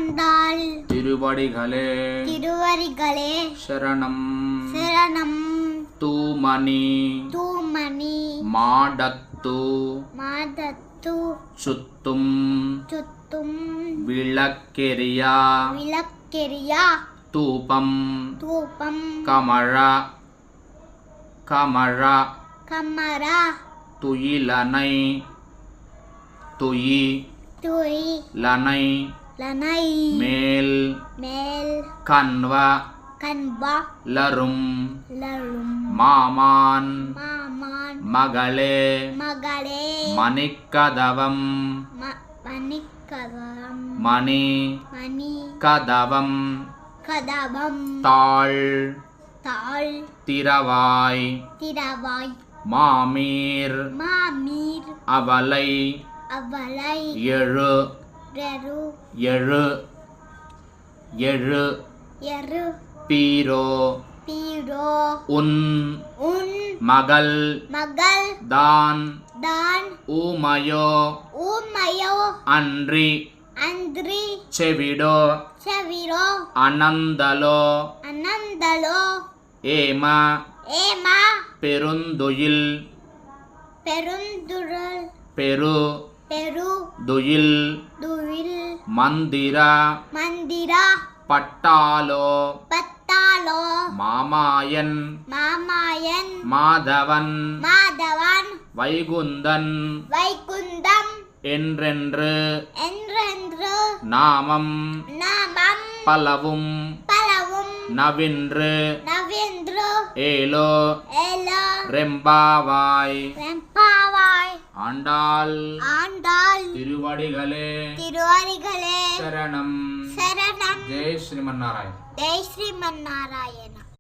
ஆண்டாள் திருவடிகளே சரணம். தூமணி மாடத்து சுத்தும் விளக்கெரியா தூபம் கமழ துயிலனை மேல் கண்வ லரும் மாமான் மகளே மணிக்கதவம் தாழ் திரவாய் மாமீர் அவளை எழு பீரோ உன் மகள் தான் ஊமையோ அன்றி చెవిడో అనందలో ఏమ పెరుందుయిల్ పెరుదుయిల్ మందిర పట్టాలో మామాయన్ మాధవన్ వైగుందన్ என்றென்று நாமம் பலவும் நவின்று ஏலோ ரெம்பாவாய் ஆண்டாள் திருவடிகளே சரணம். ஜெய் ஸ்ரீமன்னாராயண.